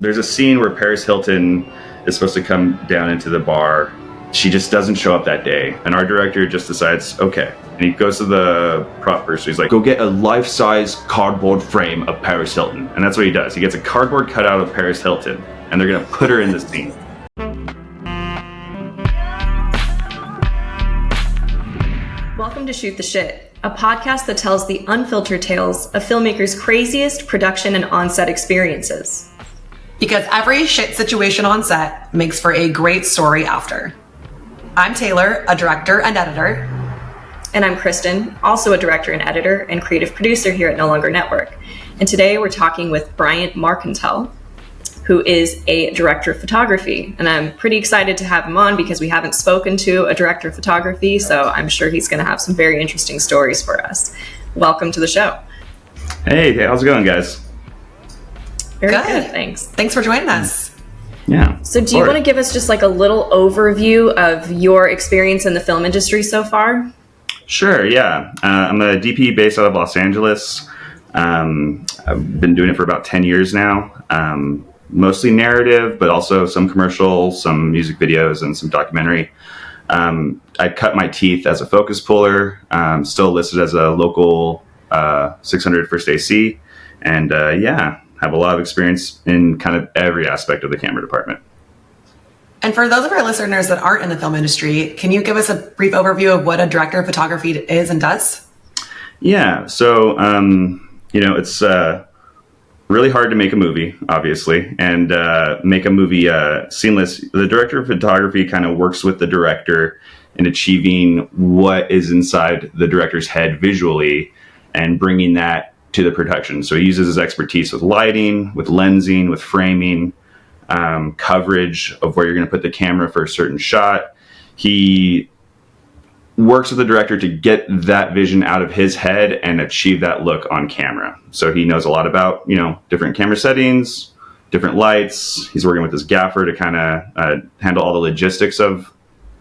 There's a scene where Paris Hilton is supposed to come down into the bar. She just doesn't show up that day. And our director just decides, okay. And he goes to the prop person. He's like, go get a life-size cardboard frame of Paris Hilton. And that's what he does. He gets a cardboard cutout of Paris Hilton. And they're going to put her in the scene. Welcome to Shoot the Shit, a podcast that tells the unfiltered tales of filmmakers' craziest production and on-set experiences. Because every shit situation on set makes for a great story after. I'm Taylor, a director and editor. And I'm Kristen, also a director and editor and creative producer here at No Longer Network. And today we're talking with Bryant Marcontel, who is a director of photography. And I'm pretty excited to have him on because we haven't spoken to a director of photography, so I'm sure he's going to have some very interesting stories for us. Welcome to the show. Hey, how's it going, guys? Very good, thanks. Thanks for joining us. Yeah. So do you want to give us just like a little overview of your experience in the film industry so far? Sure, yeah. I'm a DP based out of Los Angeles. I've been doing it for about 10 years now. Mostly narrative, but also some commercials, some music videos, and some documentary. I cut my teeth as a focus puller, still listed as a local 600 First AC. And have a lot of experience in kind of every aspect of the camera department. And for those of our listeners that aren't in the film industry, can you give us a brief overview of what a director of photography is and does? Yeah, so, it's really hard to make a movie, obviously, and make a movie seamless. The director of photography kind of works with the director in achieving what is inside the director's head visually and bringing that to the production. So he uses his expertise with lighting, with lensing, with framing, coverage of where you're going to put the camera for a certain shot. He works with the director to get that vision out of his head and achieve that look on camera. So he knows a lot about, different camera settings, different lights. He's working with his gaffer to kind of handle all the logistics of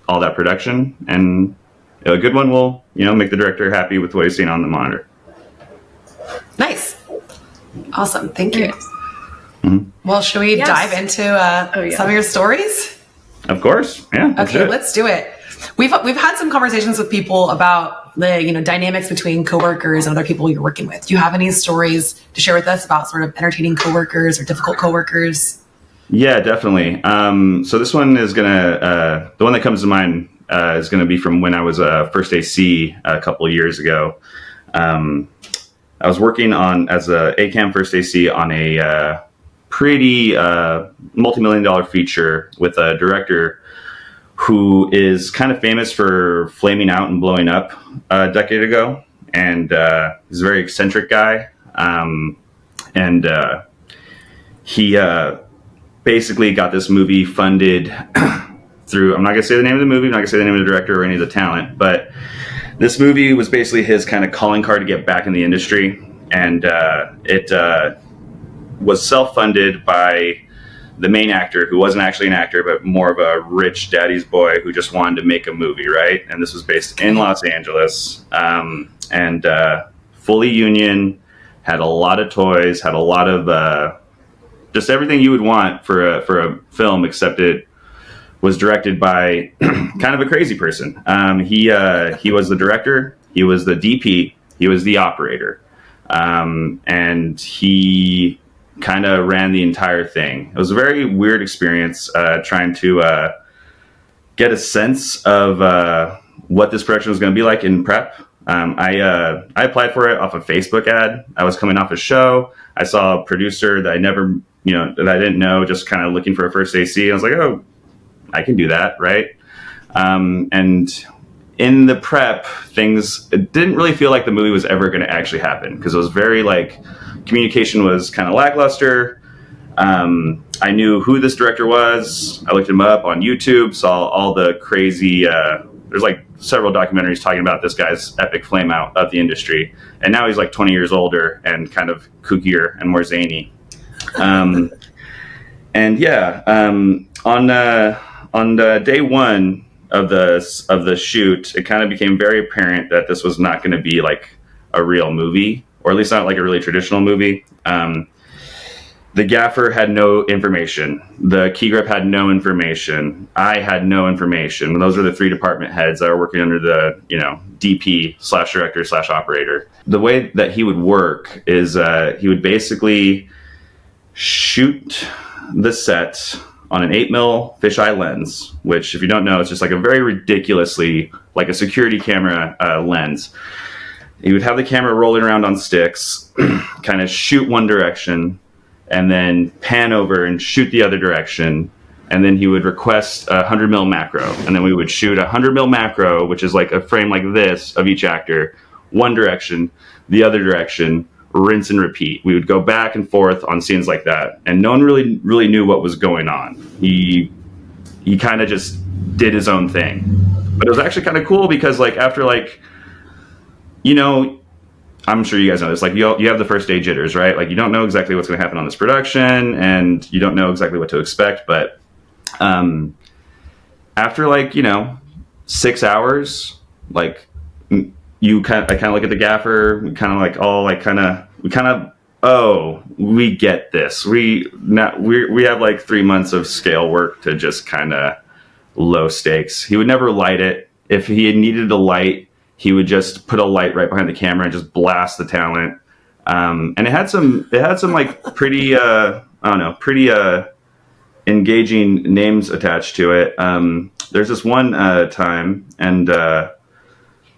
all that production. And a good one will, make the director happy with what he's seeing on the monitor. Nice. Awesome. Thank you. Mm-hmm. Well, should we dive into some of your stories? Of course. Yeah. Let's do it. We've had some conversations with people about the dynamics between coworkers and other people you're working with. Do you have any stories to share with us about sort of entertaining coworkers or difficult coworkers? Yeah, definitely. So this one is the one that comes to mind is gonna be from when I was a First AC a couple of years ago. I was working as a ACAM First AC on a pretty multi-million-dollar feature with a director who is kind of famous for flaming out and blowing up a decade ago. And he's a very eccentric guy. He basically got this movie funded through, I'm not going to say the name of the movie, I'm not going to say the name of the director or any of the talent, but this movie was basically his kind of calling card to get back in the industry. And it was self-funded by the main actor, who wasn't actually an actor, but more of a rich daddy's boy who just wanted to make a movie, right? And this was based in Los Angeles, and fully union, had a lot of toys, had a lot of just everything you would want for a film, except it was directed by kind of a crazy person. He was the director, he was the DP, he was the operator, and he kind of ran the entire thing. It was a very weird experience trying to get a sense of what this production was going to be like in prep. I applied for it off a Facebook ad. I was coming off a show. I saw a producer that I never, that I didn't know, just kind of looking for a First AC. I was like, oh, I can do that, right? And in the prep, it didn't really feel like the movie was ever going to actually happen, because it was very communication was kind of lackluster. I knew who this director was. I looked him up on YouTube, saw all the crazy, there's several documentaries talking about this guy's epic flame out of the industry. And now he's 20 years older and kind of kookier and more zany. On day one of the shoot, it kind of became very apparent that this was not going to be a real movie, or at least not a really traditional movie. The gaffer had no information. The key grip had no information. I had no information. Those are the three department heads that are working under the, DP/director/operator. The way that he would work is he would basically shoot the set on an 8mm fisheye lens, which, if you don't know, it's just like a very ridiculously, like a security camera lens. He would have the camera rolling around on sticks, kind of shoot one direction, and then pan over and shoot the other direction. And then he would request a 100mm macro. And then we would shoot a 100mm macro, which is like a frame like this of each actor, one direction, the other direction, rinse and repeat. We would go back and forth on scenes like that. And no one really knew what was going on. He kind of just did his own thing. But it was actually kind of cool because after I'm sure you guys know this. You have the first day jitters, right? You don't know exactly what's going to happen on this production, and you don't know exactly what to expect. But after 6 hours, I kind of look at the gaffer. We we get this. We have 3 months of scale work to just kind of low stakes. He would never light it. If he had needed a light, he would just put a light right behind the camera and just blast the talent. And it had some pretty engaging names attached to it. There's this one time, and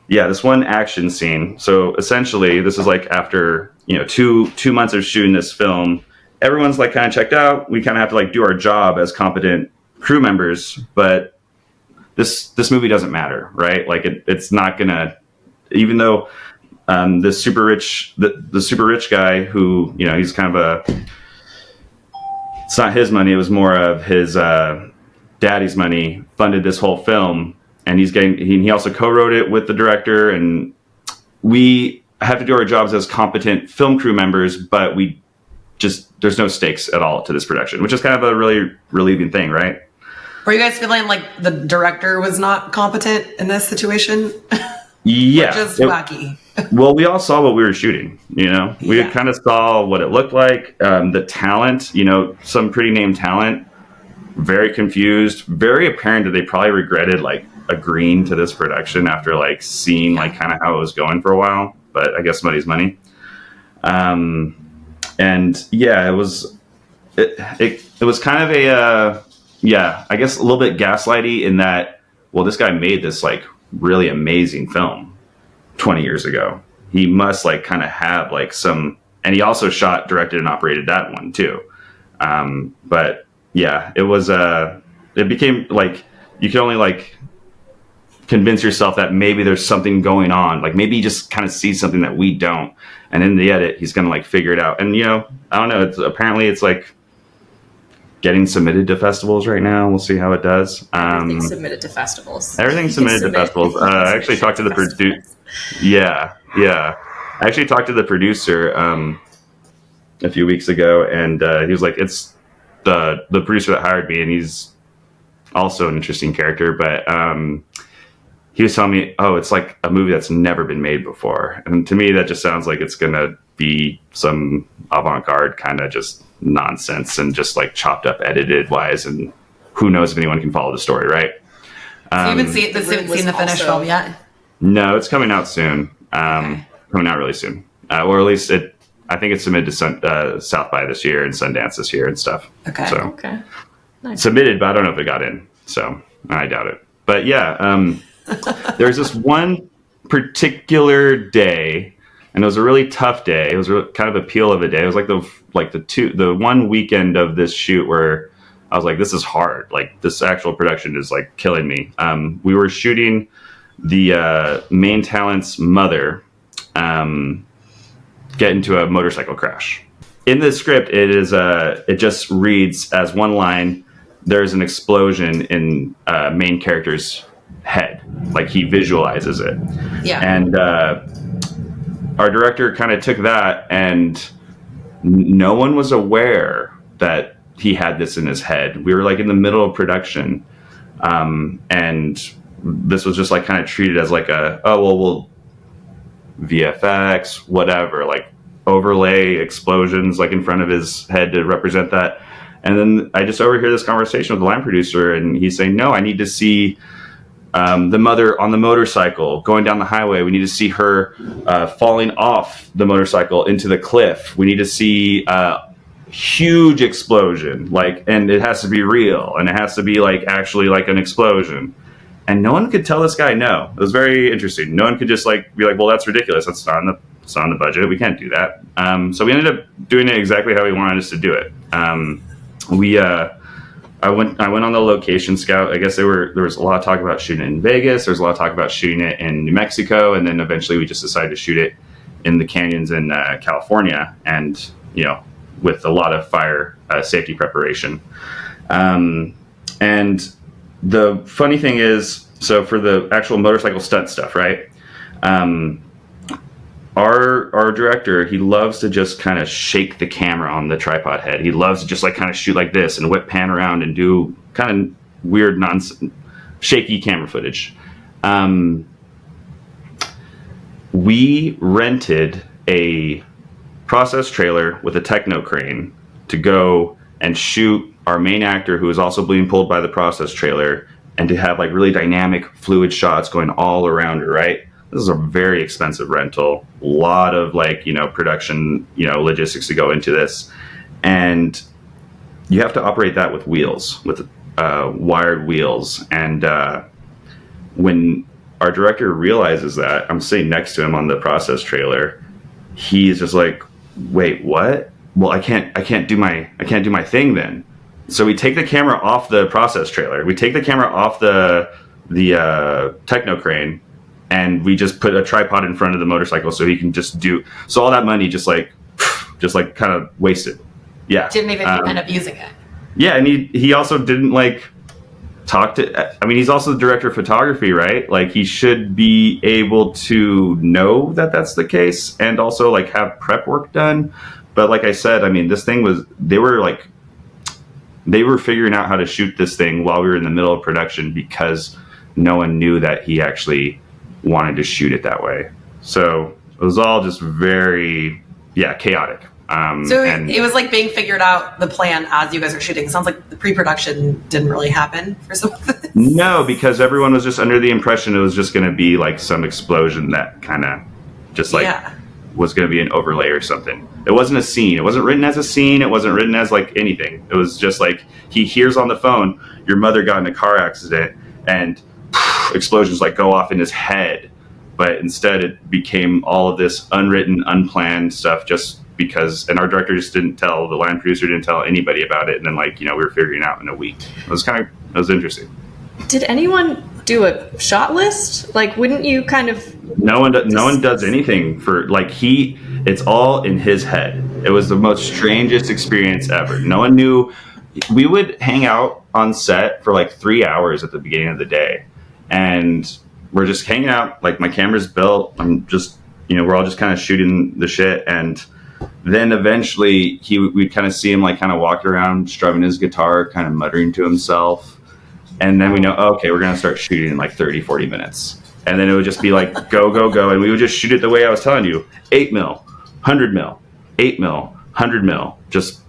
this one action scene. So essentially, this is after 2 months of shooting this film, everyone's kind of checked out. We kind of have to do our job as competent crew members, but this movie doesn't matter, right? It's not gonna, even though the super rich guy who he's kind of it's not his money, it was more of his daddy's money, funded this whole film, and he also co-wrote it with the director, and we have to do our jobs as competent film crew members, but there's no stakes at all to this production, which is kind of a really relieving thing, right? Were you guys feeling like the director was not competent in this situation? Yeah. Just wacky. Well, we all saw what we were shooting, We kind of saw what it looked like. The talent, some pretty named talent, very confused, very apparent that they probably regretted agreeing to this production after seeing kind of how it was going for a while. But I guess money's money. And yeah, it was kind of a... I guess a little bit gaslighty in that, well, this guy made this really amazing film 20 years ago. He must kind of have some, and he also shot, directed, and operated that one too. But yeah, it was it became you could only convince yourself that maybe there's something going on. Maybe he just kind of sees something that we don't, and in the edit he's gonna figure it out. And I don't know. Apparently it's getting submitted to festivals right now. We'll see how it does. Everything's submitted to festivals. Everything's submitted to festivals. I actually talked to the producer. Yeah. I actually talked to the producer a few weeks ago, and he was like, "It's the producer that hired me, and he's also an interesting character." But he was telling me, "Oh, it's a movie that's never been made before." And to me, that just sounds like it's gonna be some avant-garde kind of just nonsense and just chopped up edited wise, and who knows if anyone can follow the story, right? So you haven't seen the finished film yet? No, it's coming out soon. Coming out really soon, or at least I think it's submitted to South by this year and Sundance this year and stuff. Okay. So okay, nice. Submitted, but I don't know if it got in, so I doubt it. But yeah, there's this one particular day, and it was a really tough day. It was kind of a peel of a day. It was the one weekend of this shoot where I was like, this is hard. This actual production is killing me. We were shooting the main talent's mother get into a motorcycle crash. In the script, it just reads as one line, there's an explosion in main character's head. He visualizes it. Yeah. And our director kind of took that, and no one was aware that he had this in his head. We were in the middle of production, and this was just kind of treated as we'll VFX, whatever. overlay explosions like in front of his head to represent that. And then I just overhear this conversation with the line producer, and he's saying, no, I need to see the mother on the motorcycle going down the highway. We need to see her falling off the motorcycle into the cliff. We need to see huge explosion, like, and it has to be real, and it has to be like actually like an explosion. And no one could tell this guy no. It was very interesting. No one could just like be like, well, that's ridiculous. It's not on the budget. We can't do that. So we ended up doing it exactly how he wanted us to do it. I went on the location scout. I guess there was a lot of talk about shooting it in Vegas. There was a lot of talk about shooting it in New Mexico, and then eventually we just decided to shoot it in the canyons in California, and with a lot of fire safety preparation. And the funny thing is, so for the actual motorcycle stunt stuff, right? Our director, he loves to just kind of shake the camera on the tripod head. He loves to just like kind of shoot like this and whip pan around and do kind of weird shaky camera footage. We rented a process trailer with a techno crane to go and shoot our main actor, who is also being pulled by the process trailer, and to have like really dynamic fluid shots going all around her, right? This is a very expensive rental. A lot of like, production, logistics to go into this. And you have to operate that with wheels, with wired wheels. And when our director realizes that, I'm sitting next to him on the process trailer, he's just like, wait, what? Well, I can't do my thing then. So we take the camera off the process trailer. We take the camera off the techno crane, and we just put a tripod in front of the motorcycle so he can just do. So all that money just kind of wasted. Yeah. Didn't even end up using it. Yeah, and he also didn't like talk to. I mean, he's also the director of photography, right? Like he should be able to know that that's the case, and also like have prep work done. But like I said, I mean, this thing was they were figuring out how to shoot this thing while we were in the middle of production, because no one knew that he actually wanted to shoot it that way. So it was all just very, chaotic. It was like being figured out, the plan as you guys are shooting. It sounds like the pre-production didn't really happen for some of this. No, because everyone was just under the impression it was just going to be like some explosion that kind of just like was going to be an overlay or something. It wasn't a scene. It wasn't written as a scene. It wasn't written as like anything. It was just like he hears on the phone, your mother got in a car accident, and explosions like go off in his head. But instead it became all of this unwritten, unplanned stuff just because, and our director just didn't tell, the line producer didn't tell anybody about it. And then we were figuring it out in a week. It was interesting. Did anyone do a shot list? Like, wouldn't you kind of... No one does anything for it's all in his head. It was the most strangest experience ever. No one knew. We would hang out on set for like 3 hours at the beginning of the day. And we're just hanging out, like my camera's built. I'm just, we're all just kind of shooting the shit. And then eventually we'd kind of see him like kind of walking around, strumming his guitar, kind of muttering to himself. And then we know, okay, we're going to start shooting in like 30, 40 minutes. And then it would just be like, go, go, go. And we would just shoot it the way I was telling you, 8 mil, 100 mil, 8 mil, 100 mil. Just,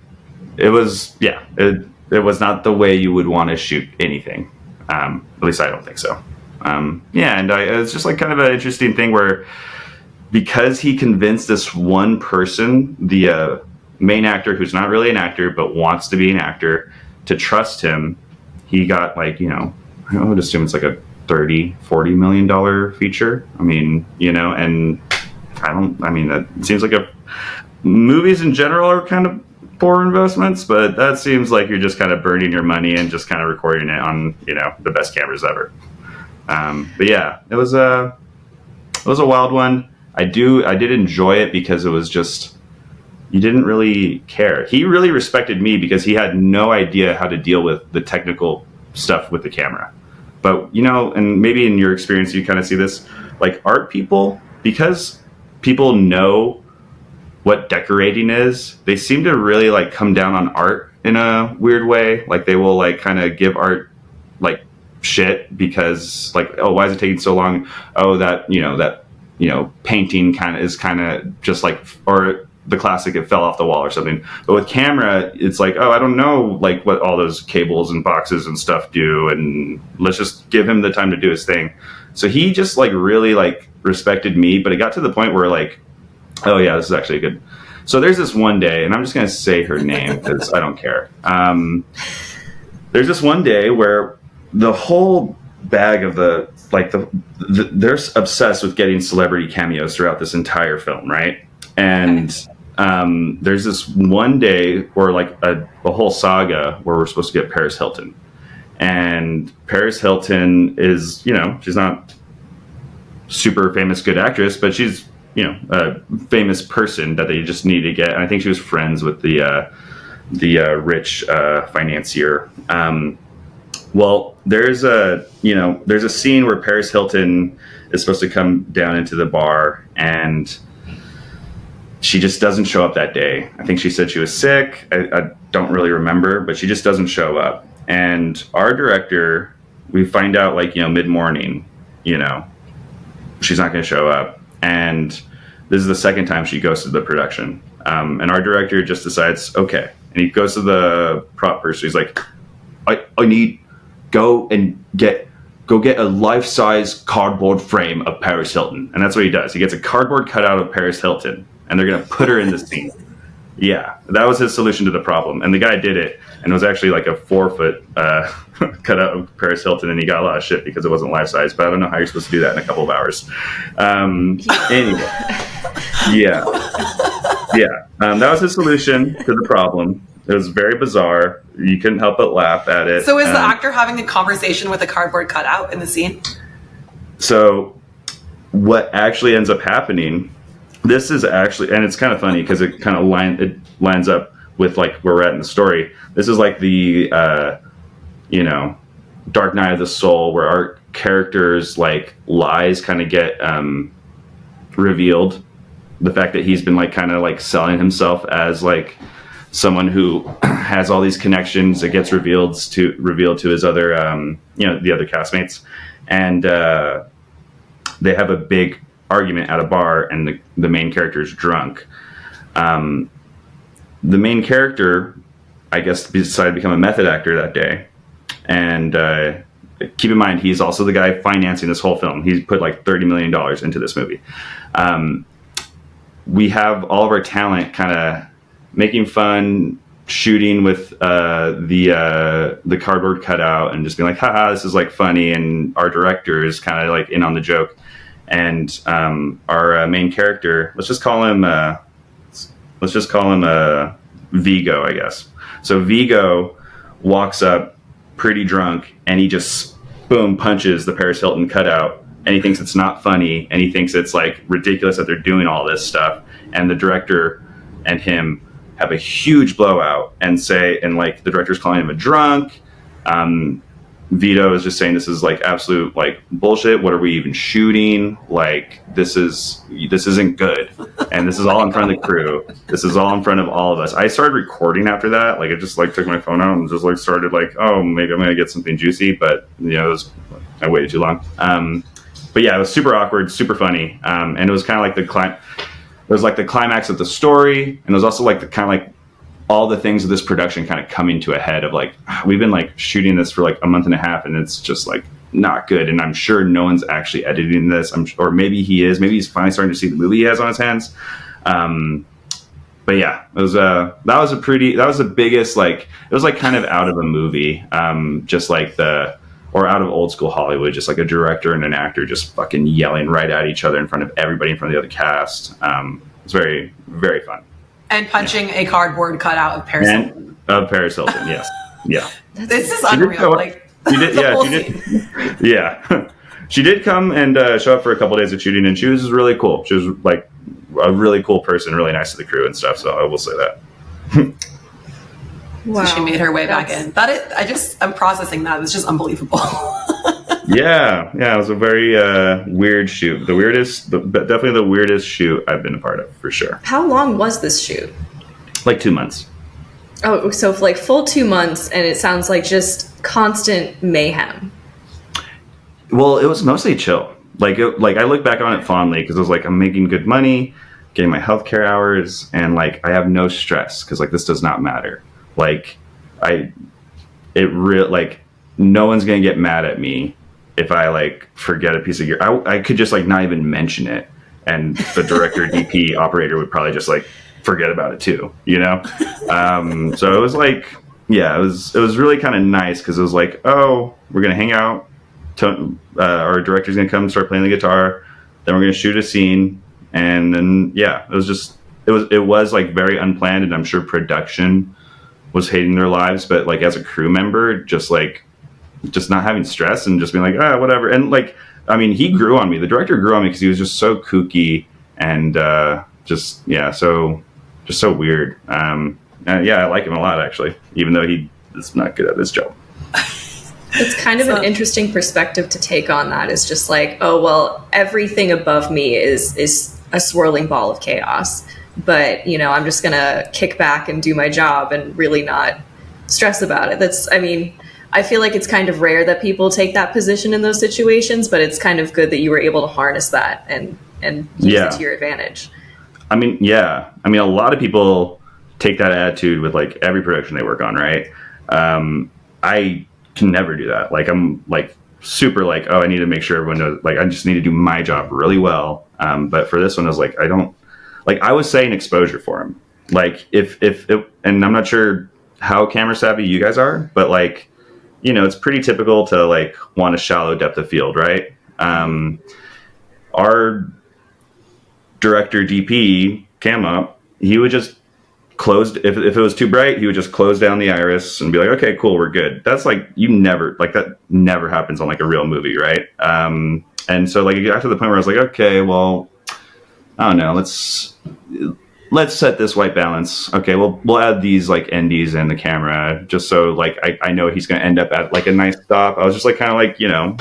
it was not the way you would want to shoot anything. At least I don't think so. It's just like kind of an interesting thing where, because he convinced this one person, the main actor who's not really an actor but wants to be an actor, to trust him, he got I would assume it's like a $30-40 million feature. I mean, and that seems like movies in general are kind of poor investments, but that seems like you're just kind of burning your money and just kind of recording it on the best cameras ever. But yeah, it was a wild one. I did enjoy it because it was just, you didn't really care. He really respected me because he had no idea how to deal with the technical stuff with the camera. But and maybe in your experience you kind of see this, like art people, because people know what decorating is, they seem to really like come down on art in a weird way. Like they will like kind of give art like shit because like, oh, why is it taking so long? Oh, that painting is kind of just like, or the classic, it fell off the wall or something. But with camera, it's like, oh, I don't know, like what all those cables and boxes and stuff do, and let's just give him the time to do his thing. So he just like really like respected me, but it got to the point where like, oh yeah, this is actually good. So there's this one day, and I'm just gonna say her name because I don't care. There's this one day where the whole bag of they're obsessed with getting celebrity cameos throughout this entire film, right? And there's this one day where like a whole saga where we're supposed to get Paris Hilton. And Paris Hilton is, you know, she's not super famous, good actress, but she's, you know, a famous person that they just need to get. And I think she was friends with the rich financier. Well, there's a scene where Paris Hilton is supposed to come down into the bar, and she just doesn't show up that day. I think she said she was sick. I don't really remember, but she just doesn't show up. And our director, we find out like, you know, mid-morning, you know, she's not going to show up. And this is the second time she goes to the production. And our director just decides, okay. And he goes to the prop person. He's like, I need, go get a life-size cardboard frame of Paris Hilton. And that's what he does. He gets a cardboard cutout of Paris Hilton, and they're going to put her in the scene. Yeah, that was his solution to the problem. And the guy did it, and it was actually like a 4-foot cutout of Paris Hilton, and he got a lot of shit because it wasn't life-size. But I don't know how you're supposed to do that in a couple of hours. Anyway, yeah. That was his solution to the problem. It was very bizarre. You couldn't help but laugh at it. So is the actor having a conversation with a cardboard cutout in the scene? So what actually ends up happening, this is actually, and it's kind of funny because it kind of lines up with like where we're at in the story. This is like the, Dark Night of the Soul, where our characters like lies kind of get revealed. The fact that he's been like kind of like selling himself as like someone who has all these connections, it gets revealed to his other, the other castmates. And they have a big argument at a bar, and the main character is drunk. The main character, I guess, decided to become a method actor that day. And keep in mind, he's also the guy financing this whole film. He's put like $30 million into this movie. We have all of our talent kind of making fun, shooting with the cardboard cutout, and just being like, haha, this is like funny. And our director is kind of like in on the joke. And our main character, let's just call him Vigo, I guess. So Vigo walks up pretty drunk, and he just boom punches the Paris Hilton cutout, and he thinks it's not funny, and he thinks it's like ridiculous that they're doing all this stuff. And the director and him have a huge blowout, and like the director's calling him a drunk. Vito is just saying this is like absolute like bullshit. What are we even shooting? Like this isn't good. And this is all in front of the crew. This is all in front of all of us. I started recording after that. Like I just like took my phone out and just like started like, oh, maybe I'm gonna get something juicy, but I waited too long. But yeah, it was super awkward, super funny, and it was kind of like it was like the climax of the story, and it was also like the kind of like all the things of this production kind of coming to a head of like, we've been like shooting this for like a month and a half, and it's just like not good. And I'm sure no one's actually editing this. Or maybe he is. Maybe he's finally starting to see the movie he has on his hands. But yeah, it was that was the biggest, like, it was like kind of out of a movie, just like or out of old school Hollywood, just like a director and an actor just fucking yelling right at each other in front of everybody, in front of the other cast. It's very, very fun. And punching a cardboard cutout of Paris Hilton. Of Paris Hilton, yes. Yeah. This is unreal. She did come and show up for a couple days of shooting, and she was really cool. She was like a really cool person, really nice to the crew and stuff, so I will say that. Wow. So she made her way back in. I'm processing that. It's just unbelievable. Yeah, it was a very weird shoot. Definitely the weirdest shoot I've been a part of, for sure. How long was this shoot? Like 2 months. Oh, so like full 2 months, and it sounds like just constant mayhem. Well, it was mostly chill. Like I look back on it fondly because I was like, I'm making good money. getting my healthcare hours, and like I have no stress because like this does not matter. Like like no one's gonna get mad at me if I like forget a piece of gear. I could just like not even mention it, and the director, DP, operator would probably just like forget about it too, you know. So it was like, yeah, it was really kind of nice because it was like, oh, we're gonna hang out. Our director's gonna come and start playing the guitar. Then we're gonna shoot a scene, and then yeah, it was like very unplanned, and I'm sure production was hating their lives, but like as a crew member, just not having stress and just being like, whatever. And like, I mean, he grew on me. The director grew on me because he was just so kooky and just so weird. Yeah, I like him a lot actually, even though he is not good at his job. It's kind of an interesting perspective to take on that. Is just like, oh, well, everything above me is a swirling ball of chaos. But, you know, I'm just going to kick back and do my job and really not stress about it. I feel like it's kind of rare that people take that position in those situations, but it's kind of good that you were able to harness that and use it to your advantage. I mean, yeah. I mean, a lot of people take that attitude with like every production they work on, right? I can never do that. Like, I'm like super like, oh, I need to make sure everyone knows, like, I just need to do my job really well. But for this one, I was like, I was saying exposure for him. Like if and I'm not sure how camera savvy you guys are, but like, you know, it's pretty typical to like want a shallow depth of field, right? Our director DP cam up, he would just close, if it was too bright, he would just close down the iris and be like, okay, cool, we're good. That's like, that never happens on like a real movie, right? And so like it got to the point where I was like, okay, well, I don't know, let's set this white balance. Okay, well, we'll add these like NDs in the camera just so like I know he's gonna end up at like a nice stop. I was just like kind of like, you know,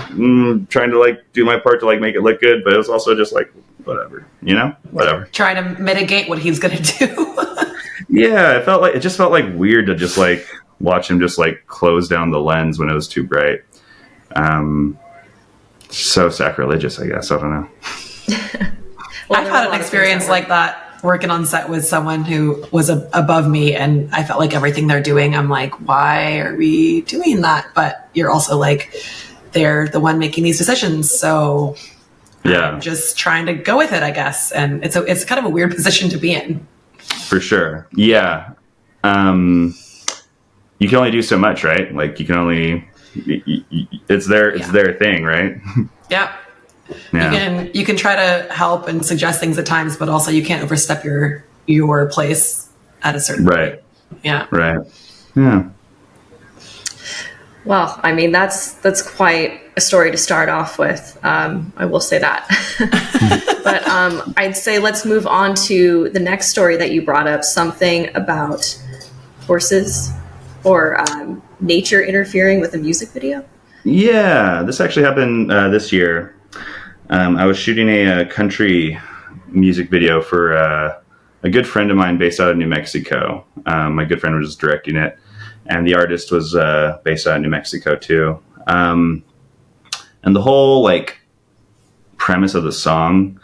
trying to like do my part to like make it look good, but it was also just like whatever, you know, whatever. Trying to mitigate what he's gonna do. Yeah, it just felt like weird to just like watch him just like close down the lens when it was too bright. So sacrilegious, I guess. I don't know. I've had an experience like that working on set with someone who was above me, and I felt like everything they're doing, I'm like, why are we doing that? But you're also like, they're the one making these decisions, so yeah, I'm just trying to go with it, I guess. And it's kind of a weird position to be in. For sure. Yeah. You can only do so much, right? Like you can only, it's their thing, right? Yeah. Yeah. You can try to help and suggest things at times, but also you can't overstep your place at a certain point. Yeah. Right. Yeah. Well, I mean, that's quite a story to start off with. I will say that. But I'd say let's move on to the next story that you brought up, something about horses or nature interfering with a music video. Yeah, this actually happened this year. I was shooting a country music video for a good friend of mine based out of New Mexico. My good friend was directing it, and the artist was based out of New Mexico too. And the whole like premise of the song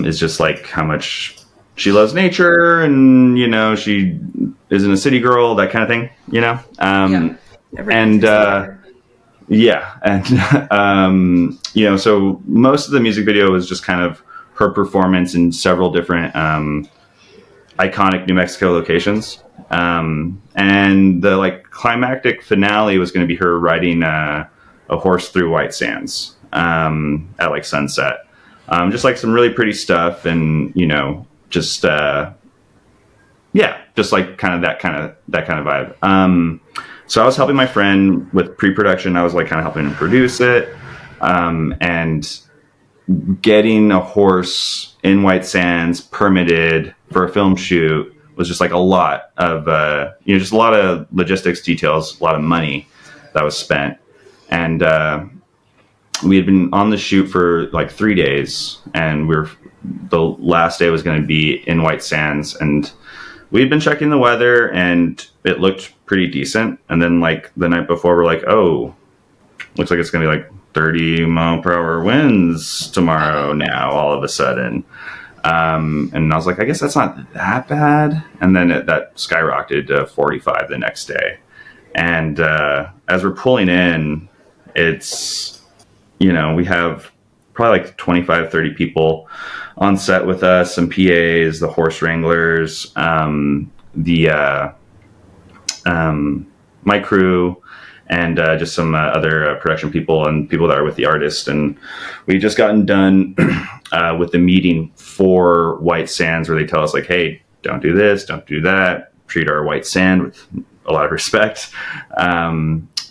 is just like how much she loves nature, and you know she isn't a city girl, that kind of thing, you know. You know, so most of the music video was just kind of her performance in several different iconic New Mexico locations. And the like climactic finale was going to be her riding a horse through white sands at like sunset. Just like some really pretty stuff, and you know, just just like kind of that kind of vibe. So I was helping my friend with pre-production. I was like kind of helping him produce it, and getting a horse in white sands permitted for a film shoot was just like a lot of just a lot of logistics details, a lot of money that was spent. And we had been on the shoot for like 3 days, and the last day was going to be in white sands, and we'd been checking the weather and it looked pretty decent. And then like the night before, we're like, oh, looks like it's going to be like 30 mile per hour winds tomorrow now, all of a sudden. And I was like, I guess that's not that bad. And then that skyrocketed to 45 the next day. And as we're pulling in, it's, we have probably like 25, 30 people on set with us, some PAs, the horse wranglers, my crew, and just some other production people and people that are with the artist. And we just gotten done with the meeting for White Sands, where they tell us like, hey, don't do this, don't do that, treat our white sand with a lot of respect.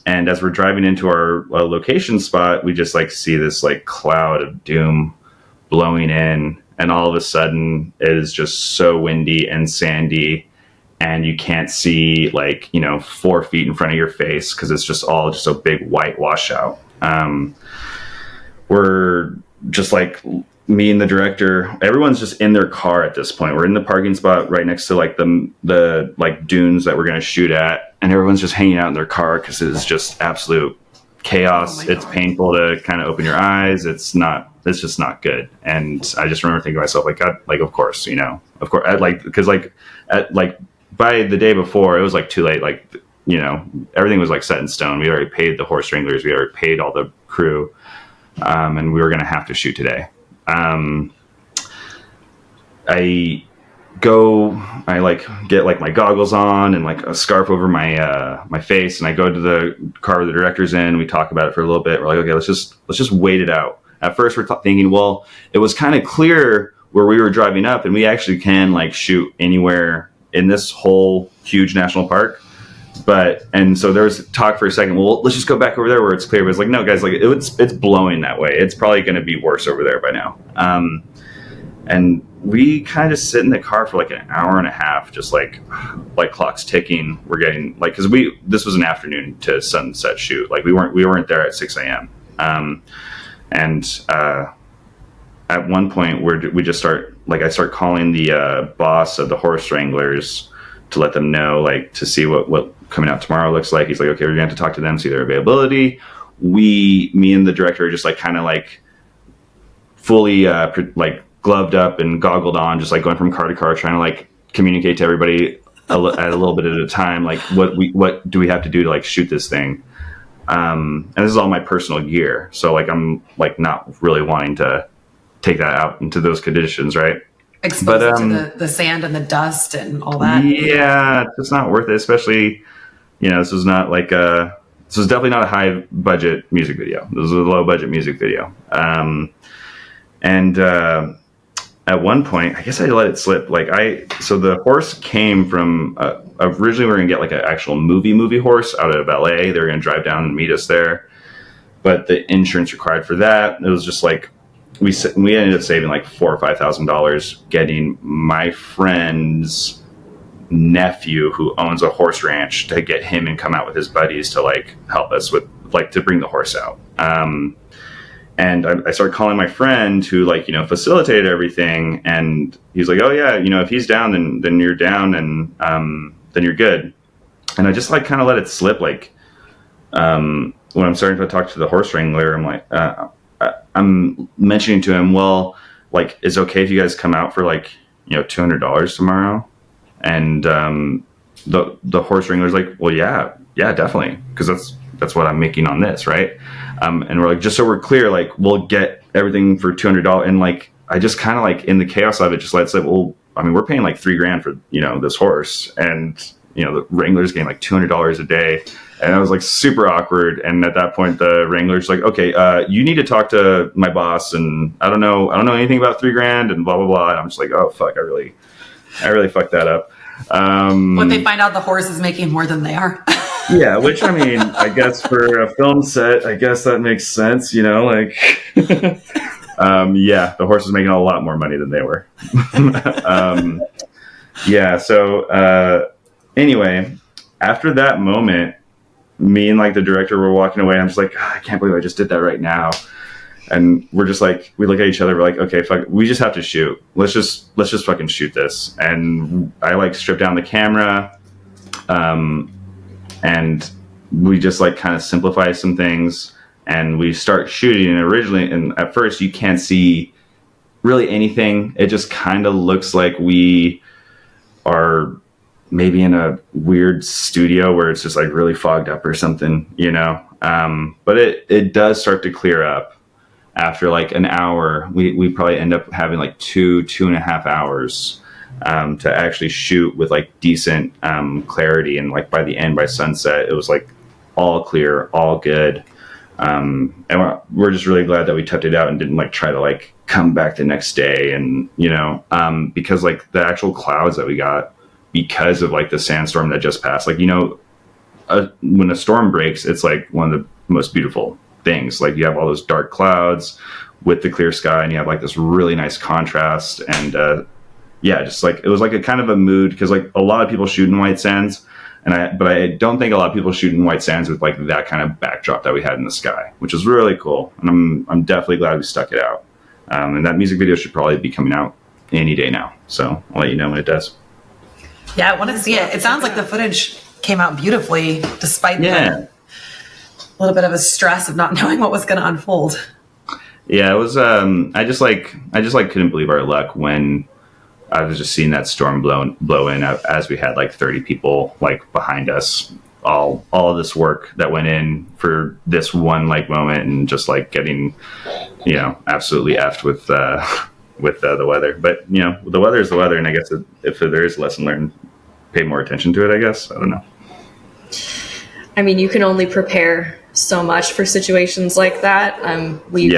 And as we're driving into our location spot, we just like see this like cloud of doom blowing in, and all of a sudden it is just so windy and sandy, and you can't see 4 feet in front of your face because it's just a big white washout. We're just like, me and the director, everyone's just in their car at this point. We're in the parking spot right next to like the dunes that we're going to shoot at, and everyone's just hanging out in their car because it's just absolute chaos. It's painful to kind of open your eyes. It's just not good. And I just remember thinking to myself, like, God, like, of course, because by the day before, it was like too late. Like, everything was like set in stone. We already paid the horse wranglers. We already paid all the crew. And we were going to have to shoot today. I get like my goggles on and like a scarf over my face, and I go to the car where the director's in. We talk about it for a little bit. We're like, okay, let's just wait it out. At first we're thinking, well, it was kind of clear where we were driving up, and we actually can like shoot anywhere in this whole huge national park. And so there was talk for a second, well, let's just go back over there where it's clear. But it's like, no, guys, like it's blowing that way. It's probably going to be worse over there by now. And we kind of sit in the car for like an hour and a half, just like clocks ticking. We're getting like, because this was an afternoon to sunset shoot. Like we weren't there at 6 a.m. At one point we just I start calling the boss of the horse wranglers to let them know, like, to see what coming out tomorrow looks like. He's like, okay, we're going to have to talk to them, see their availability. Me and the director are just like kind of like fully like gloved up and goggled on, just like going from car to car, trying to like communicate to everybody at a little bit at a time, like what do we have to do to like shoot this thing. And this is all my personal gear, so like I'm like not really wanting to take that out into those conditions, right? Exposed to the sand and the dust and all that. Yeah, it's not worth it, especially, this was not like this was definitely not a high budget music video. This was a low budget music video. And at one point, I guess I let it slip. So the horse came from, originally we were going to get like an actual movie horse out of LA. They were going to drive down and meet us there. But the insurance required for that, it was just like, we ended up saving like $4,000 or $5,000 getting my friend's nephew, who owns a horse ranch, to get him and come out with his buddies to like help us with like to bring the horse out. And I started calling my friend who facilitated everything, and he's like, oh yeah, if he's down, then you're down, and then you're good. And I just like kind of let it slip. Like when I'm starting to talk to the horse wrangler, I'm like, I'm mentioning to him, well, like, is it okay if you guys come out for like, $200 tomorrow? And the horse wrangler's like, well, yeah, definitely, because that's what I'm making on this, right? And we're like, just so we're clear, like, we'll get everything for $200. And like, I just kind of like in the chaos of it, just let it say, well, I mean, we're paying like $3,000 for this horse, and the wrangler's getting like $200 a day. And I was like super awkward. And at that point, the wrangler's like, okay, you need to talk to my boss, and I don't know anything about $3,000 and blah blah blah. And I'm just like, oh fuck, I really fucked that up. When they find out the horse is making more than they are. Yeah, which I mean, I guess for a film set, I guess that makes sense, like. Yeah, the horse is making a lot more money than they were. Yeah. So anyway, after that moment, me and like the director were walking away, and I'm just like, I can't believe I just did that right now. And we're just like, we look at each other, we're like, okay, fuck, we just have to shoot. Let's just fucking shoot this. And I like strip down the camera, and we just like kind of simplify some things, and we start shooting. And at first you can't see really anything. It just kind of looks like we are maybe in a weird studio where it's just like really fogged up or something, you know. But it does start to clear up after like an hour. We probably end up having like 2.5 hours to actually shoot with like decent clarity, and like by the end, by sunset, it was like all clear, all good. And we're just really glad that we tucked it out and didn't like try to like come back the next day, and you know, because like the actual clouds that we got because of like the sandstorm that just passed, like, you know, when a storm breaks, it's like one of the most beautiful things. Like you have all those dark clouds with the clear sky, and you have like this really nice contrast. And yeah, just like it was like a kind of a mood, because like a lot of people shoot in white sands, but I don't think a lot of people shoot in white sands with like that kind of backdrop that we had in the sky, which is really cool. And I'm definitely glad we stuck it out. And that music video should probably be coming out any day now, so I'll let you know when it does. Yeah, I want to see it. It sounds like the footage came out beautifully, despite the little bit of a stress of not knowing what was going to unfold. Yeah, it was. I just couldn't believe our luck when I was just seeing that storm blow in as we had like 30 people like behind us. All of this work that went in for this one like moment, and just like getting, you know, absolutely effed with the weather. But you know, the weather is the weather, and I guess if there is a lesson learned, pay more attention to it, I guess. I don't know. I mean, you can only prepare so much for situations like that. We've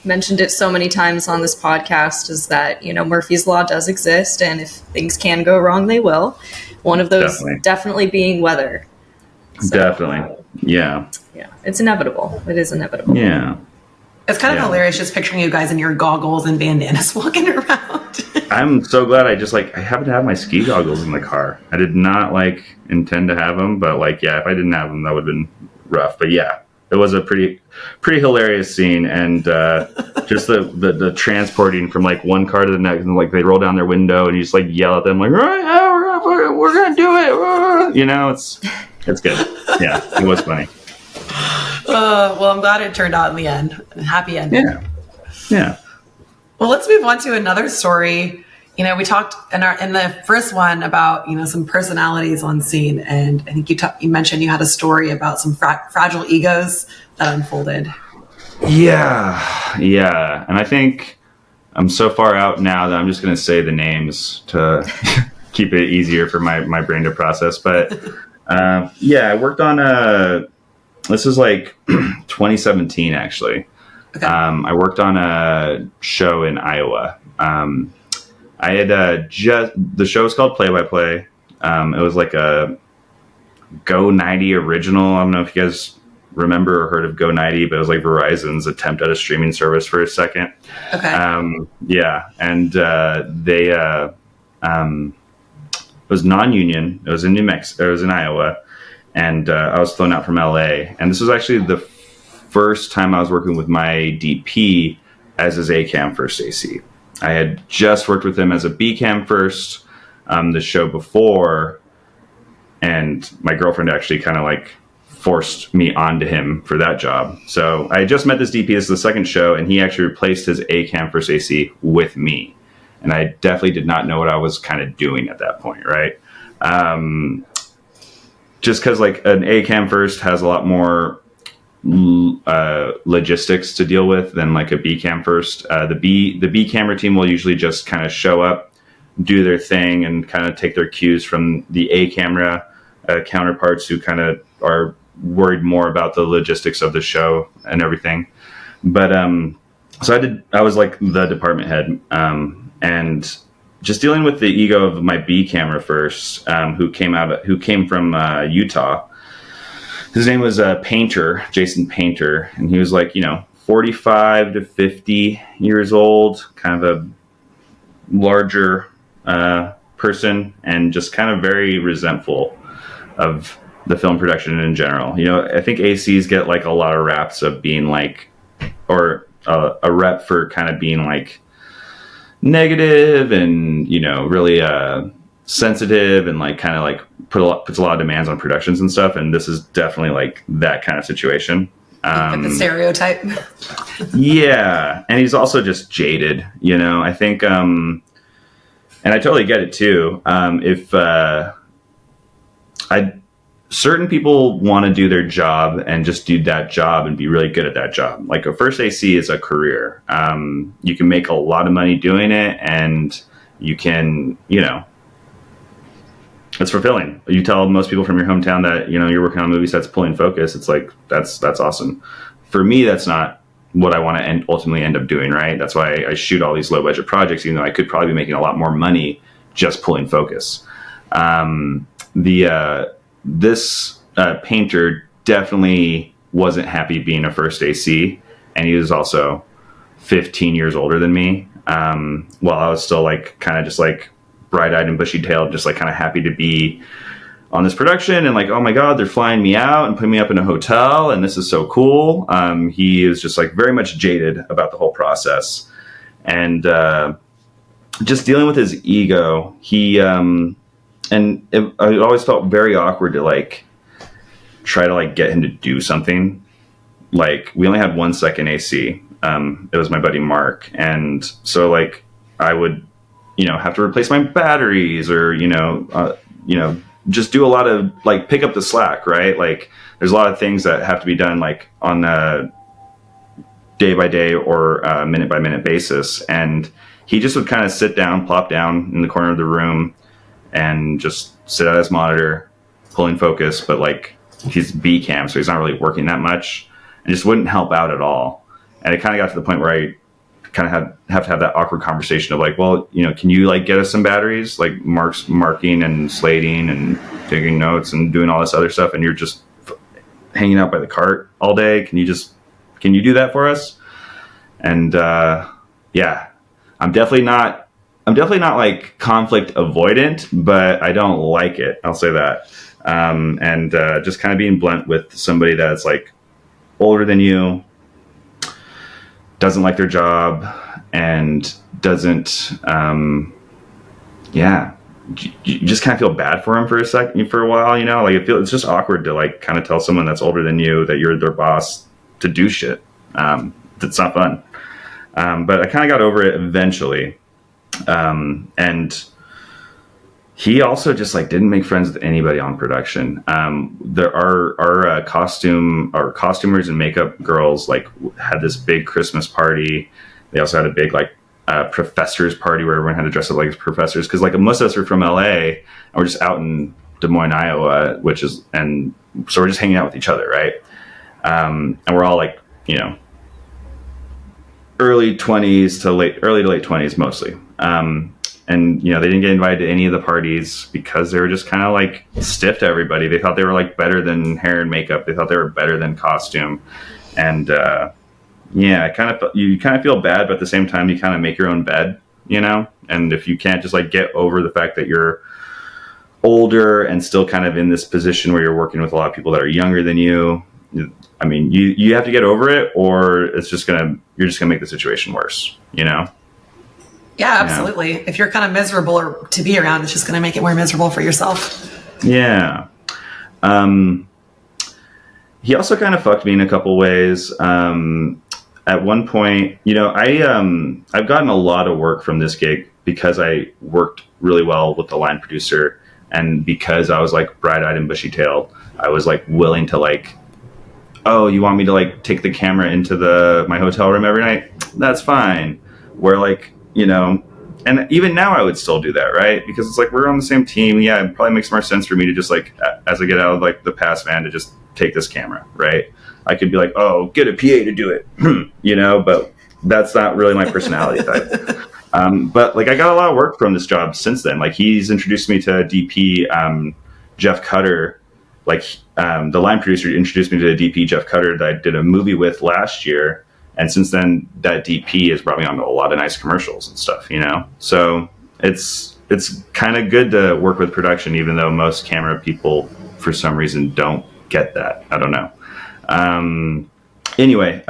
mentioned it so many times on this podcast, is that, you know, Murphy's Law does exist, and if things can go wrong, they will. One of those definitely being weather. So, definitely. Yeah, it's inevitable. It is inevitable. Yeah. It's kind of hilarious just picturing you guys in your goggles and bandanas walking around. I'm so glad I happen to have my ski goggles in the car. I did not like intend to have them, but like, yeah, if I didn't have them, that would have been rough. But yeah, it was a pretty hilarious scene. And just the transporting from like one car to the next, and like they roll down their window and you just like yell at them like, we're going to do it. You know, it's good. Yeah, it was funny. Well, I'm glad it turned out in the end. Happy ending. Yeah. Well, let's move on to another story. You know, we talked in the first one about, you know, some personalities on scene, and I think you mentioned you had a story about some fragile egos that unfolded. Yeah, and I think I'm so far out now that I'm just going to say the names to keep it easier for my brain to process. But yeah, I worked on this is like 2017 actually. Okay. I worked on a show in Iowa. I had the show was called Play by Play. It was like a Go 90 original. I don't know if you guys remember or heard of Go 90, but it was like Verizon's attempt at a streaming service for a second. Okay. Yeah, and they it was non-union. It was in New Mexico. It was in Iowa, and I was flown out from LA. And this was actually the first time I was working with my DP as his A-cam first AC. I had just worked with him as a B-cam first the show before, and my girlfriend actually kind of like forced me onto him for that job. So I just met this DP. This is the second show, and he actually replaced his A-cam first AC with me. And I definitely did not know what I was kind of doing at that point, right? Just because like an A-cam first has a lot more logistics to deal with than like a B-cam first. The B camera team will usually just kind of show up, do their thing, and kind of take their cues from the A camera counterparts who kind of are worried more about the logistics of the show and everything. But so I was like the department head, and just dealing with the ego of my B camera first, who came from Utah. His name was Jason Painter, and he was like, 45 to 50 years old, kind of a larger person, and just kind of very resentful of the film production in general. I think ACs get like a lot of raps of being like, or a rep for kind of being like negative and, really sensitive, and like kind of like puts a lot of demands on productions and stuff. And this is definitely like that kind of situation. The stereotype. Yeah, and he's also just jaded, you know. I think, and I totally get it too. If certain people want to do their job and just do that job and be really good at that job. Like a first AC is a career. You can make a lot of money doing it, and you can, you know, it's fulfilling. You tell most people from your hometown that, you know, you're working on movie sets pulling focus. It's like, that's awesome. For me, that's not what I want to ultimately end up doing, right? That's why I shoot all these low budget projects, even though I could probably be making a lot more money just pulling focus. This painter definitely wasn't happy being a first AC, and he was also 15 years older than me. While I was still like kind of just like bright-eyed and bushy-tailed, just like kind of happy to be on this production, and like, oh my god, they're flying me out and putting me up in a hotel, and this is so cool. He is just like very much jaded about the whole process, and just dealing with his ego. It always felt very awkward to like try to like get him to do something. Like, we only had 1 second AC. It was my buddy Mark, and so like I would, you know, have to replace my batteries, or just do a lot of like pick up the slack, right? Like, there's a lot of things that have to be done like on a day by day or minute by minute basis, and he just would kind of sit down, plop down in the corner of the room, and just sit at his monitor, pulling focus, but like he's B cam, so he's not really working that much, and just wouldn't help out at all. And it kind of got to the point where I kind of have to have that awkward conversation of like, well, you know, can you like get us some batteries? Like, Mark's marking and slating and taking notes and doing all this other stuff, and you're just hanging out by the cart all day. Can you do that for us? And yeah, I'm definitely not like conflict avoidant, but I don't like it. I'll say that. And just kind of being blunt with somebody that's like older than you, doesn't like their job, and doesn't, you just kind of feel bad for them for a while, you know, like it's just awkward to like kind of tell someone that's older than you that you're their boss to do shit. That's not fun. But I kind of got over it eventually. And he also just like didn't make friends with anybody on production. Our costumers and makeup girls like had this big Christmas party. They also had a big like professors party where everyone had to dress up like professors, because like most of us are from LA and we're just out in Des Moines, Iowa, and so we're just hanging out with each other, right? And we're all like, you know, early to late 20s mostly. And, you know, they didn't get invited to any of the parties because they were just kind of like stiff to everybody. They thought they were like better than hair and makeup. They thought they were better than costume. And, yeah, you kind of feel bad, but at the same time, you kind of make your own bed, you know? And if you can't just like get over the fact that you're older and still kind of in this position where you're working with a lot of people that are younger than you, I mean, you have to get over it, or you're just gonna make the situation worse, you know? Yeah, absolutely. Yeah. If you're kind of miserable or to be around, it's just going to make it more miserable for yourself. Yeah. He also kind of fucked me in a couple ways. At one point, you know, I've gotten a lot of work from this gig because I worked really well with the line producer, and because I was like bright-eyed and bushy-tailed, I was like willing to like, oh, you want me to like take the camera into my hotel room every night? That's fine. Where like, you know, and even now I would still do that, right? Because it's like, we're on the same team. Yeah, it probably makes more sense for me to just like, as I get out of like the pass van, to just take this camera, right? I could be like, oh, get a PA to do it, you know, but that's not really my personality type. But like, I got a lot of work from this job since then. Like, he's introduced me to DP Jeff Cutter. Like, the line producer introduced me to the DP Jeff Cutter that I did a movie with last year. And since then, that DP has brought me on to a lot of nice commercials and stuff, you know? So it's kind of good to work with production, even though most camera people, for some reason, don't get that. I don't know. Anyway,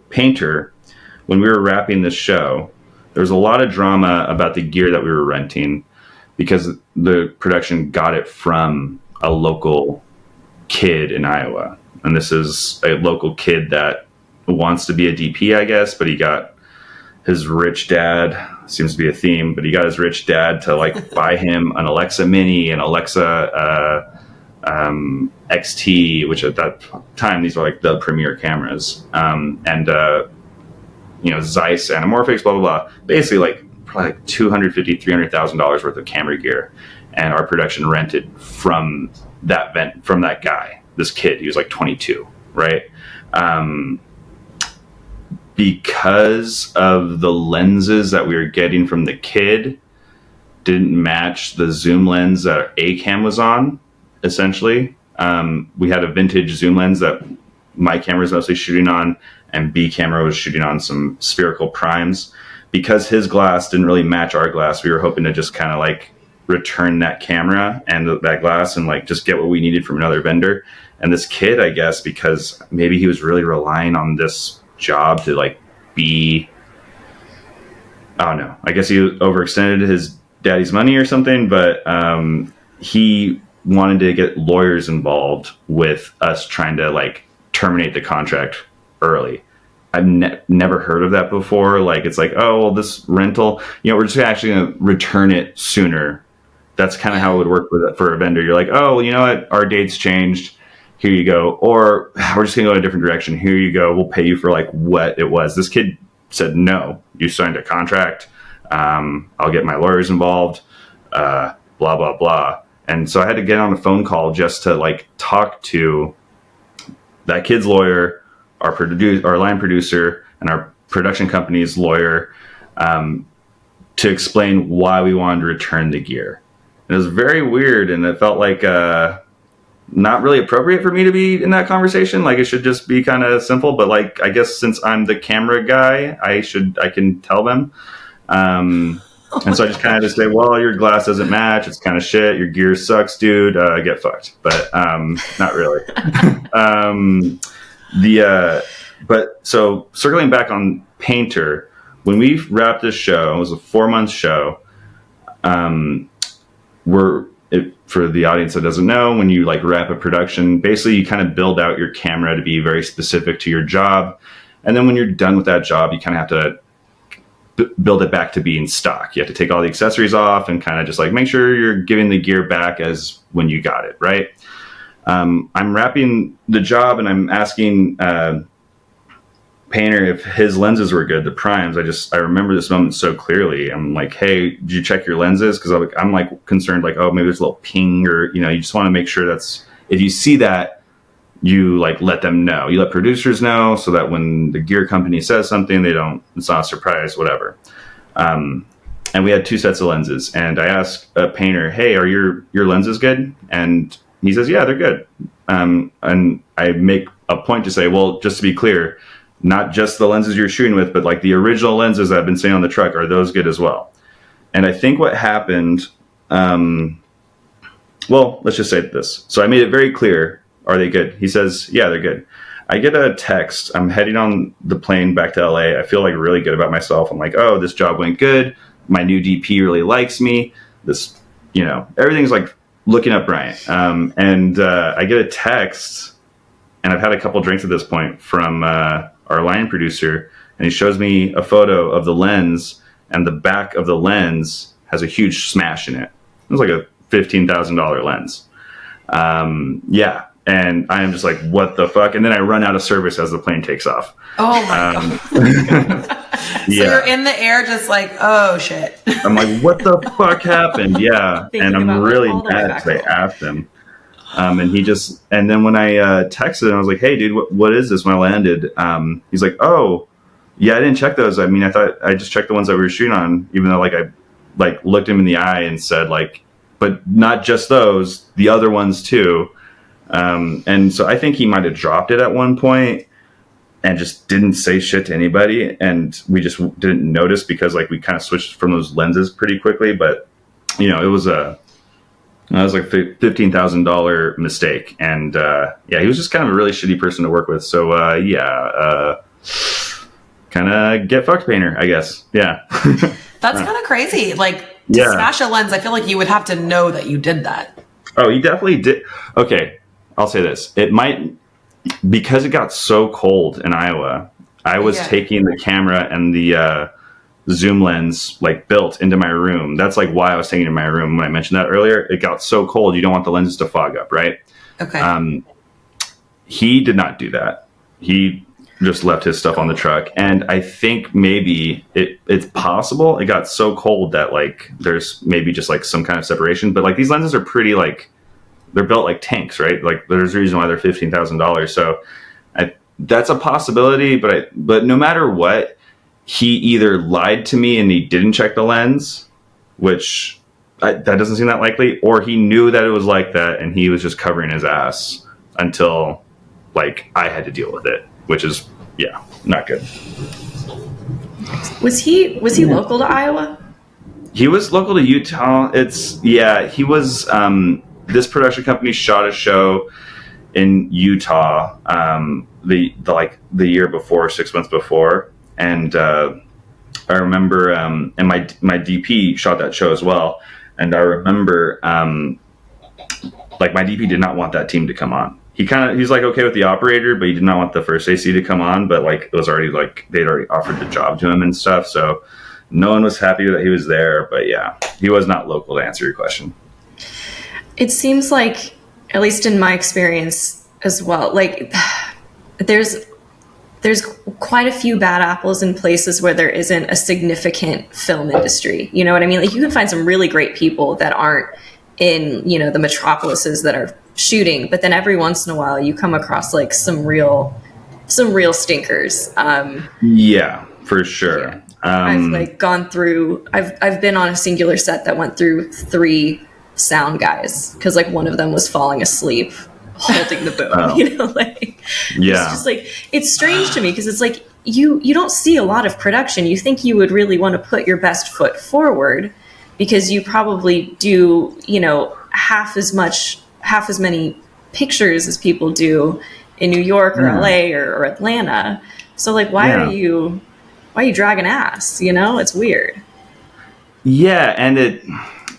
Painter, when we were wrapping this show, there was a lot of drama about the gear that we were renting because the production got it from a local kid in Iowa. And this is a local kid that wants to be a DP, I guess, but he got his rich dad, seems to be a theme, but he got his rich dad to like buy him an Alexa Mini, an Alexa XT, which at that time, these were like the premier cameras. Zeiss anamorphics, blah, blah, blah. Basically like probably like $250,000, $300,000 worth of camera gear. And our production rented from that guy, this kid. He was like 22, right? Because of the lenses that we were getting from the kid didn't match the zoom lens that A cam was on, essentially. We had a vintage zoom lens that my camera was mostly shooting on, and B camera was shooting on some spherical primes. Because his glass didn't really match our glass, we were hoping to just kind of like return that camera and that glass and like just get what we needed from another vendor. And this kid, I guess, because maybe he was really relying on this job to like be, I don't know, I guess he overextended his daddy's money or something, but he wanted to get lawyers involved with us trying to like terminate the contract early. I've never heard of that before. Like, it's like, oh, well, this rental, we're just actually going to return it sooner. That's kind of how it would work for a vendor. You're like, oh, well, you know what? Our date's changed. Here you go. Or we're just going to go in a different direction. Here you go. We'll pay you for like what it was. This kid said, no, you signed a contract. I'll get my lawyers involved, blah, blah, blah. And so I had to get on a phone call just to like talk to that kid's lawyer, our line producer, and our production company's lawyer, to explain why we wanted to return the gear. And it was very weird, and it felt like not really appropriate for me to be in that conversation. Like, it should just be kind of simple, but like, I guess since I'm the camera guy, I can tell them. And so I just kind of just say, well, your glass doesn't match. It's kind of shit. Your gear sucks, dude. Get fucked. But not really. But so circling back on Painter, when we wrapped this show, it was a 4-month show. For the audience that doesn't know, when you like wrap a production, basically you kind of build out your camera to be very specific to your job. And then when you're done with that job, you kind of have to build it back to being stock. You have to take all the accessories off and kind of just like make sure you're giving the gear back as when you got it, right? I'm wrapping the job and I'm asking Painter if his lenses were good, the primes. I remember this moment so clearly. I'm like, hey, did you check your lenses? Because I'm like concerned, like, oh, maybe there's a little ping, or you just want to make sure if you see that, you like let them know. You let producers know so that when the gear company says something, it's not a surprise, whatever. And we had 2 sets of lenses, and I asked Painter, hey, are your lenses good? And he says, yeah, they're good. And I make a point to say, well, just to be clear, not just the lenses you're shooting with, but like the original lenses that I've been seeing on the truck, are those good as well? And I think what happened, well, let's just say this. So I made it very clear, are they good? He says, yeah, they're good. I get a text. I'm heading on the plane back to LA. I feel like really good about myself. I'm like, oh, this job went good. My new DP really likes me. This, everything's like looking up Bryant. And I get a text, and I've had a couple drinks at this point, from our line producer, and he shows me a photo of the lens, and the back of the lens has a huge smash in it. It was like a $15,000 lens. Yeah. And I am just like, what the fuck? And then I run out of service as the plane takes off. Oh my God. So you're in the air just like, oh shit. I'm like, what the fuck happened? Yeah. And I'm really mad because I asked him. And then when I texted him, I was like, hey, dude, what is this when I landed? He's like, oh, yeah, I didn't check those. I mean, I thought I just checked the ones that we were shooting on, even though I looked him in the eye and said but not just those, the other ones too. And so I think he might have dropped it at one point and just didn't say shit to anybody. And we just didn't notice because we kind of switched from those lenses pretty quickly. But, it was like a $15,000 mistake. And, yeah, he was just kind of a really shitty person to work with. So, kind of get fucked, Painter, I guess. Yeah. That's kind of crazy. Smash a lens, I feel like you would have to know that you did that. Oh, he definitely did. Okay. I'll say this. It might, because it got so cold in Iowa, I was taking the camera and the zoom lens like built into my room. That's like why I was taking it in my room when I mentioned that earlier. It got so cold, you don't want the lenses to fog up, right? Okay. He did not do that. He just left his stuff on the truck. And I think maybe it's possible it got so cold that like there's maybe just like some kind of separation. But like these lenses are pretty like, they're built like tanks, right? Like there's a reason why they're $15,000. So that's a possibility. But no matter what, he either lied to me and he didn't check the lens, which that doesn't seem that likely, or he knew that it was like that and he was just covering his ass until like I had to deal with it, which is not good. Was he local to Iowa? He was local to Utah. He was. This production company shot a show in Utah the year before, 6 months before, and I remember and my DP shot that show as well, and I remember like my DP did not want that team to come on. He's like okay with the operator, but he did not want the first AC to come on. But like it was already like they'd already offered the job to him and stuff, so no one was happy that he was there. But yeah, he was not local, to answer your question. It seems like, at least in my experience as well, like there's quite a few bad apples in places where there isn't a significant film industry. You know what I mean? Like you can find some really great people that aren't in, the metropolises that are shooting, but then every once in a while you come across like some real stinkers. Yeah, for sure. Yeah. I've like gone through, I've been on a singular set that went through 3 sound guys because like one of them was falling asleep holding the boom. It's just like, it's strange to me because it's like you don't see a lot of production. You think you would really want to put your best foot forward because you probably do half as many pictures as people do in New York or LA or Atlanta. So like why are you dragging ass? It's weird. Yeah, and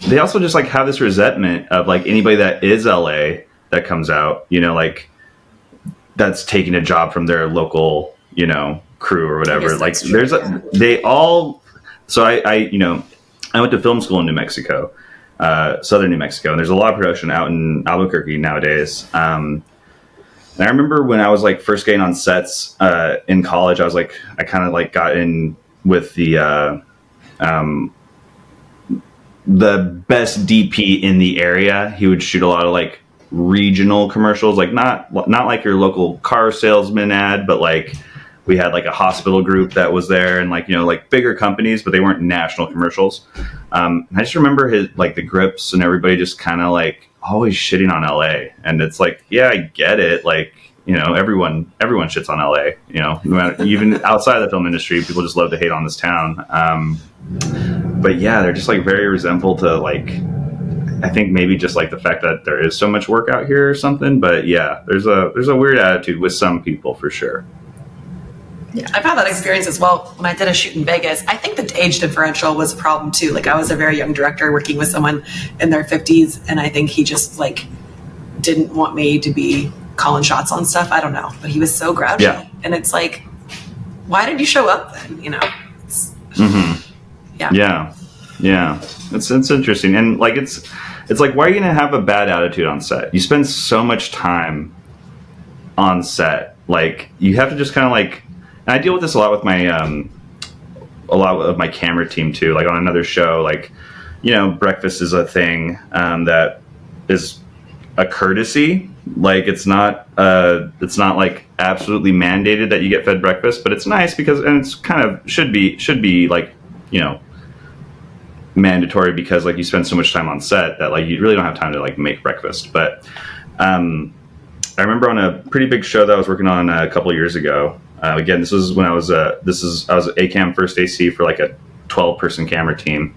they also just like have this resentment of like anybody that is LA that comes out, like that's taking a job from their local, crew or whatever. Like true, so I went to film school in New Mexico, southern New Mexico, and there's a lot of production out in Albuquerque nowadays. And I remember when I was like first getting on sets in college, I kind of like got in with the best DP in the area. He would shoot a lot of like regional commercials, like not like your local car salesman ad, but like we had like a hospital group that was there and like, like bigger companies, but they weren't national commercials. I just remember his, like the grips and everybody just kind of like always shitting on LA. And it's like, yeah, I get it. Like, everyone shits on LA, no matter, even outside of the film industry, people just love to hate on this town. But yeah, they're just like very resentful to like, I think maybe just like the fact that there is so much work out here or something. But yeah, there's a weird attitude with some people for sure. Yeah, I've had that experience as well. When I did a shoot in Vegas, I think the age differential was a problem too. Like I was a very young director working with someone in their 50s, and I think he just like didn't want me to be calling shots on stuff. I don't know, but he was so grouchy. Yeah. And it's like, why did you show up then? Yeah. It's interesting. And like, it's like, why are you going to have a bad attitude on set? You spend so much time on set. Like you have to just kind of like, and I deal with this a lot with my, a lot of my camera team too. Like on another show, like, breakfast is a thing, that is a courtesy. Like it's not like absolutely mandated that you get fed breakfast, but it's nice because, and it's kind of should be like, mandatory because like you spend so much time on set that like you really don't have time to like make breakfast. But I remember on a pretty big show that I was working on a couple of years ago. Again, this was when I was ACAM first AC for like a 12-person camera team.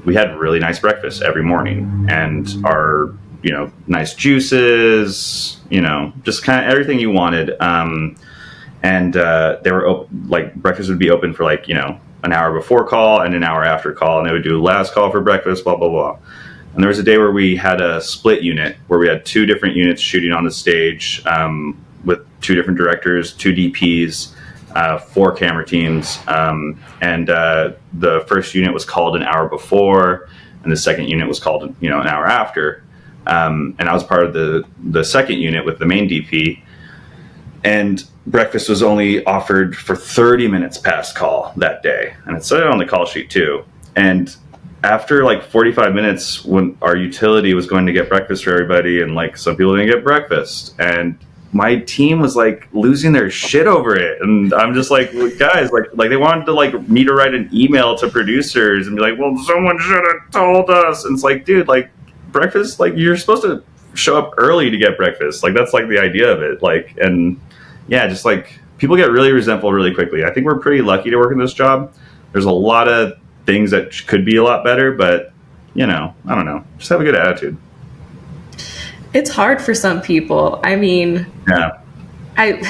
We had really nice breakfast every morning, and our nice juices, just kind of everything you wanted. And they were like breakfast would be open for like an hour before call and an hour after call, and they would do last call for breakfast, blah blah blah. And there was a day where we had a split unit where we had 2 different units shooting on the stage, with 2 different directors, 2 DPs, 4 camera teams. And the first unit was called an hour before, and the second unit was called, an hour after. And I was part of the second unit with the main DP. And breakfast was only offered for 30 minutes past call that day. And it said it on the call sheet too. And after like 45 minutes, when our utility was going to get breakfast for everybody, and like some people didn't get breakfast, and my team was like losing their shit over it. And I'm just like, guys, like they wanted to like me to write an email to producers and be like, well, someone should have told us. And it's like, dude, like breakfast, like you're supposed to show up early to get breakfast. Like that's like the idea of it. Like, and yeah, just like people get really resentful really quickly. I think we're pretty lucky to work in this job. There's a lot of things that could be a lot better, but I don't know. Just have a good attitude. It's hard for some people. I mean, I've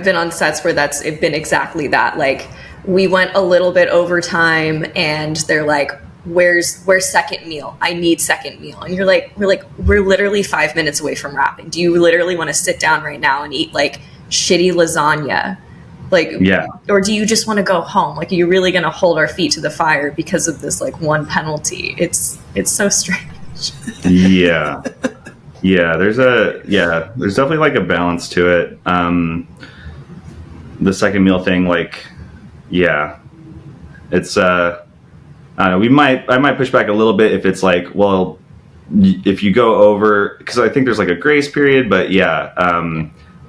been on sets where it's been exactly that. Like we went a little bit over time and they're like, where's second meal? I need second meal. And we're literally 5 minutes away from wrapping. Do you literally want to sit down right now and eat like shitty lasagna? Like, yeah. Or do you just want to go home? Like, are you really going to hold our feet to the fire because of this like one penalty? It's so strange. Yeah. There's definitely like a balance to it. The second meal thing, like, yeah, it's, I don't know, I might push back a little bit if it's like, well, if you go over, because I think there's like a grace period, but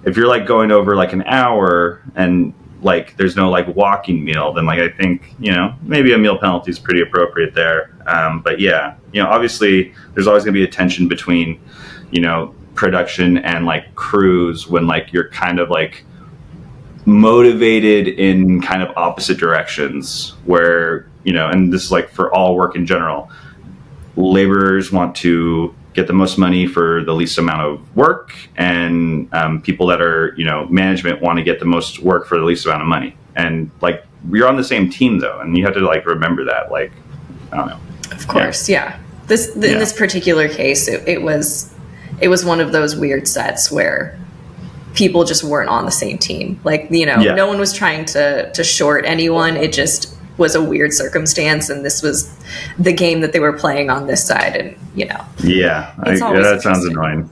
if you're like going over like an hour and like there's no like walking meal, then like I think maybe a meal penalty is pretty appropriate there. But yeah, obviously there's always gonna be a tension between production and like crews when like you're kind of like motivated in kind of opposite directions, where and this is like for all work in general. Laborers want to get the most money for the least amount of work, and people that are management want to get the most work for the least amount of money. And like you're on the same team though, and you have to like remember that. Like I don't know. Of course, yeah. In this particular case, it was one of those weird sets where people just weren't on the same team. Like no one was trying to short anyone. It just was a weird circumstance, and this was the game that they were playing on this side, and that sounds annoying.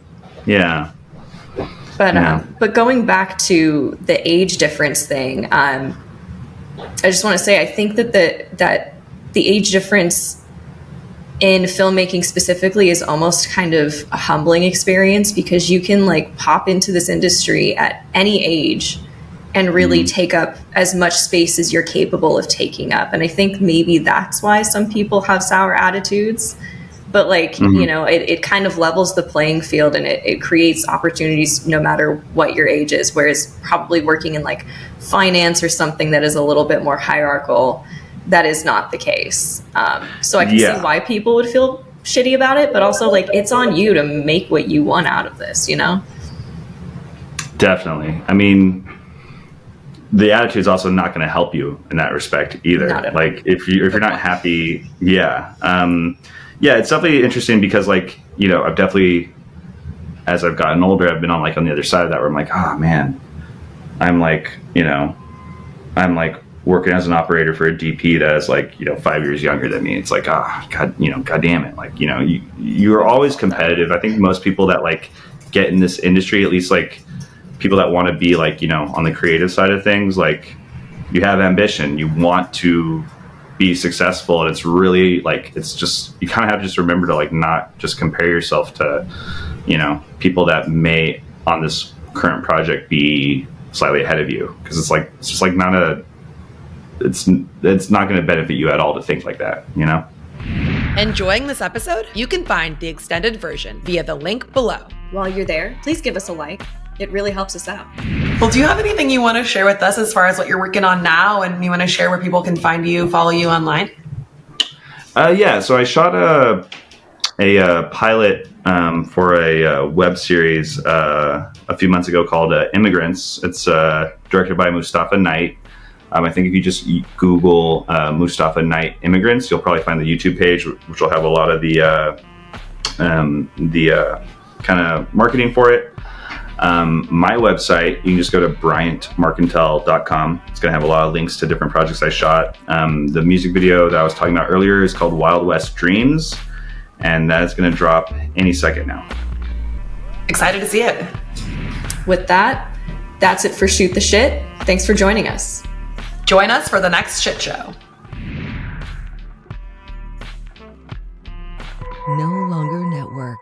But going back to the age difference thing, I just want to say I think that the age difference in filmmaking specifically is almost kind of a humbling experience, because you can like pop into this industry at any age and really take up as much space as you're capable of taking up. And I think maybe that's why some people have sour attitudes. But like, it kind of levels the playing field, and it creates opportunities no matter what your age is. Whereas probably working in like finance or something that is a little bit more hierarchical, that is not the case. So I can see why people would feel shitty about it, but also like it's on you to make what you want out of this, Definitely. I mean, the attitude is also not going to help you in that respect either. Like if you're not happy, it's definitely interesting, because like I've definitely, as I've gotten older, I've been on the other side of that, where I'm like, oh man, I'm like working as an operator for a DP that is like 5 years younger than me. It's like, god damn it, like you're always competitive. I think most people that like get in this industry, at least like people that want to be like, on the creative side of things, like you have ambition, you want to be successful. And it's really like, it's just, you kind of have to just remember to like, not just compare yourself to, people that may on this current project be slightly ahead of you. Cause it's like, it's just like it's not going to benefit you at all to think like that, Enjoying this episode? You can find the extended version via the link below. While you're there, please give us a like. It really helps us out. Well, do you have anything you want to share with us as far as what you're working on now, and you want to share where people can find you, follow you online? So I shot a pilot for a web series a few months ago called Immigrants. It's directed by Mustafa Knight. I think if you just Google Mustafa Knight Immigrants, you'll probably find the YouTube page, which will have a lot of the kind of marketing for it. My website, you can just go to bryantmarcontel.com. It's going to have a lot of links to different projects I shot. The music video that I was talking about earlier is called Wild West Dreams, and that's going to drop any second now. Excited to see it. With that, that's it for Shoot the Shit. Thanks for joining us. Join us for the next shit show. No Longer Network.